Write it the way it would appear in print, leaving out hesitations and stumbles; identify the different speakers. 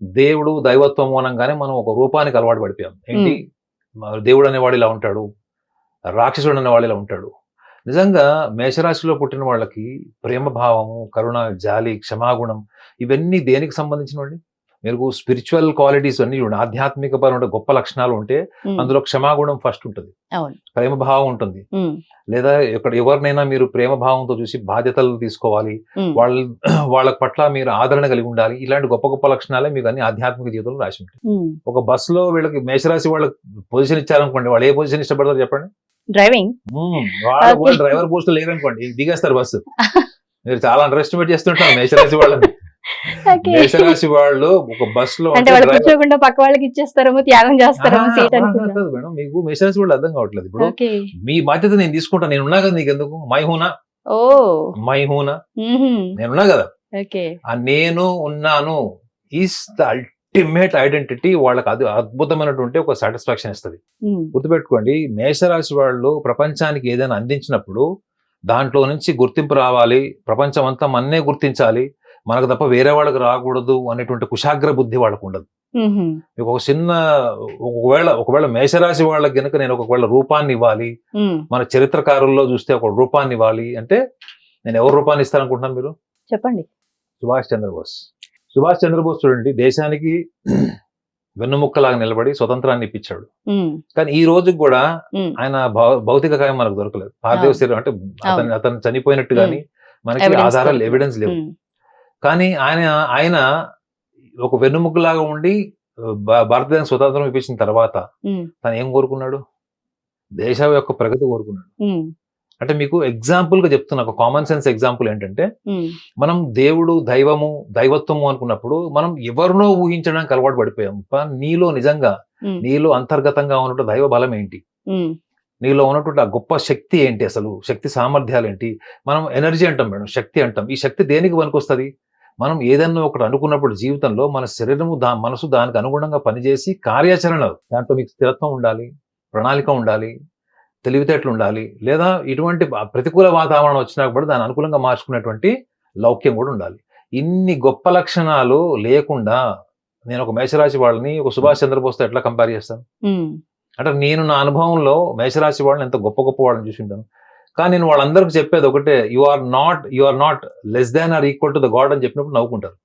Speaker 1: దేవుడు, దైవత్వం మూలంగానే మనం ఒక రూపానికి అలవాటు పడిపోయాం. ఏంటి?
Speaker 2: హ్మ్.
Speaker 1: దేవుడు అనేవాడు ఇలా ఉంటాడు. రాక్షసుడు అనేవాడు ఇలా ఉంటాడు. నిజంగా మేషరాశిలో పుట్టిన వాళ్ళకి ప్రేమ భావము, కరుణ, జాలి, క్షమాగుణం ఇవన్నీ దేనికి సంబంధించినవండి? మీరు స్పిరిచువల్ క్వాలిటీస్ అన్నీ చూడండి. ఆధ్యాత్మిక పరమైన గొప్ప లక్షణాలు ఉంటే
Speaker 2: హ్మ్.
Speaker 1: అందులో క్షమాగుణం ఫస్ట్ ఉంటది.
Speaker 2: అవును.
Speaker 1: ప్రేమ భావం ఉంటుంది.
Speaker 2: హ్మ్.
Speaker 1: లేదా ఎవరినైనా మీరు ప్రేమ భావంతో చూసి బాధ్యతలు తీసుకోవాలి.
Speaker 2: హ్మ్.
Speaker 1: వాళ్ళ పట్ల మీరు ఆదరణ కలిగి ఉండాలి. ఇలాంటి గొప్ప గొప్ప లక్షణాలే మీకు అన్ని ఆధ్యాత్మిక జీవితంలో రాసి ఉంటాయి.
Speaker 2: హ్మ్.
Speaker 1: ఒక బస్సులో వీళ్ళకి మేషరాశి వాళ్ళకి పొజిషన్ ఇచ్చారనుకోండి, వాళ్ళు ఏ పొజిషన్ ఇష్టపడతారు చెప్పండి?
Speaker 2: డ్రైవింగ్.
Speaker 1: వాళ్ళు
Speaker 2: ఓకే.
Speaker 1: కూడా డ్రైవర్ పోస్ట్ లేరనుకోండి, దిగేస్తారు బస్సు. మీరు చాలా అండర్ ఎస్టిమేట్ చేస్తుంటారు మేషరాశి వాళ్ళని.
Speaker 2: ఓకే.
Speaker 1: మేషరాశి వాళ్ళు ఒక బస్సులో
Speaker 2: అంటే
Speaker 1: ఉంటే
Speaker 2: వాళ్ళు
Speaker 1: డ్రైవర్
Speaker 2: కూర్చోకుండా పక్క వాళ్ళకి ఇచ్చేస్తారేమో, త్యాగం చేస్తారేమో సీట్ అనుకున్నా.
Speaker 1: కాదు మేడం, మీకు మేషరాశి వాళ్ళు అర్థం కావట్లేదు. ఇప్పుడు
Speaker 2: ఓకే.
Speaker 1: మీ బాధ్యత నేను తీసుకుంటా, నేను ఉన్నా కదా, నీకెందుకు
Speaker 2: ఓహ్!
Speaker 1: మై హూనా
Speaker 2: హుహు.
Speaker 1: నేనున్నా కదా.
Speaker 2: ఓకే.
Speaker 1: ఆ నేను ఉన్నాను ఈస్ ద అల్టిమేట్ ఐడెంటిటీ. వాళ్ళకి అది అద్భుతమైనటువంటి ఒక సాటిస్ఫాక్షన్ ఇస్తుంది.
Speaker 2: హ్మ్.
Speaker 1: గుర్తుపెట్టుకోండి, మేషరాశి వాళ్ళు ప్రపంచానికి ఏదైనా అందించినప్పుడు దాంట్లో నుంచి గుర్తింపు రావాలి, ప్రపంచం అంతా మన్నే గుర్తించాలి, మనకు తప్ప వేరే వాళ్ళకి రాకూడదు అనేటువంటి కుశాగ్ర బుద్ధి వాళ్ళకు ఉండదు.
Speaker 2: హుహు.
Speaker 1: మీకు ఒక చిన్న ఒకవేళ మేషరాశి వాళ్ళకి గనుక నేను ఒకవేళ రూపాన్ని ఇవ్వాలి,
Speaker 2: హ్మ్.
Speaker 1: మన చరిత్రకారుల్లో చూస్తే ఒక రూపాన్ని ఇవ్వాలి అంటే నేను ఎవరు రూపాన్ని ఇస్తారనుకుంటున్నాను మీరు?
Speaker 2: చెప్పండి.
Speaker 1: సుభాష్ చంద్రబోస్. సుభాష్ చంద్రబోస్ చూడండి, దేశానికి వెన్నుముక్కలాగా నిలబడి స్వతంత్రాన్ని ఇప్పించాడు.
Speaker 2: హ్మ్.
Speaker 1: కానీ ఈ రోజుకి కూడా
Speaker 2: హ్మ్.
Speaker 1: ఆయన భౌతిక కాయం మనకు దొరకలేదు. పార్థివ
Speaker 2: అవును.
Speaker 1: శరీరం అంటే
Speaker 2: అవును.
Speaker 1: అతను చనిపోయినట్టు
Speaker 2: హ్మ్.
Speaker 1: గాని మనకి
Speaker 2: ఎవిడెన్స్
Speaker 1: ఆధారాలు,
Speaker 2: దొరకలేదు.
Speaker 1: ఎవిడెన్స్ లేవు.
Speaker 2: హ్మ్.
Speaker 1: కానీ ఆయన ఆయన ఒక వెన్నుముక్కలాగా ఉండి భారతదేశం స్వతంత్రం ఇప్పించిన తర్వాత
Speaker 2: హ్మ్.
Speaker 1: తను ఏం కోరుకున్నాడు? దేశం యొక్క ప్రగతి కోరుకున్నాడు.
Speaker 2: హ్మ్.
Speaker 1: అంటే మీకు ఎగ్జాంపుల్ గా చెప్తున్నా, ఒక కామన్ సెన్స్ ఎగ్జాంపుల్ ఏంటంటే,
Speaker 2: హ్మ్.
Speaker 1: మనం దేవుడు, దైవము, దైవత్వము అనుకున్నప్పుడు మనం ఎవరినో ఊహించడానికి అలవాటు పడిపోయాం. నీలో నిజంగా
Speaker 2: హ్మ్.
Speaker 1: నీలో అంతర్గతంగా ఉన్నట్టు దైవ బలం ఏంటి?
Speaker 2: హ్మ్.
Speaker 1: నీలో ఉన్నటువంటి ఆ గొప్ప శక్తి ఏంటి? అసలు శక్తి సామర్థ్యాలు ఏంటి? మనం ఎనర్జీ అంటాం మేడం, శక్తి అంటాం. ఈ శక్తి దేనికి పనికొస్తది? మనం ఏదన్నా ఒకటి అనుకున్నప్పుడు జీవితంలో మన శరీరము, మనసు దానికి అనుగుణంగా పనిచేసి కార్యాచరణ, దాంట్లో మీకు స్థిరత్వం ఉండాలి, ప్రణాళిక ఉండాలి, తెలివితేటలు ఉండాలి. లేదా ఇటువంటి ప్రతికూల వాతావరణం వచ్చినా కూడా దాన్ని అనుకూలంగా మార్చుకునేటువంటి లౌక్యం కూడా ఉండాలి. ఇన్ని గొప్ప లక్షణాలు లేకుండా నేను ఒక మేషరాశి వాళ్ళని ఒక సుభాష్ చంద్రబోస్‌తో ఎట్లా కంపేర్ చేస్తాను?
Speaker 2: హ్మ్.
Speaker 1: అంటే నేను నా అనుభవంలో మేషరాశి వాళ్ళని ఎంత గొప్ప గొప్ప వాళ్ళని చూసుంటాను. కానీ నేను వాళ్ళందరికి చెప్పేది ఒకటే, you are not less than or equal to the god అని చెప్పినప్పుడు నవ్వుకుంటారు.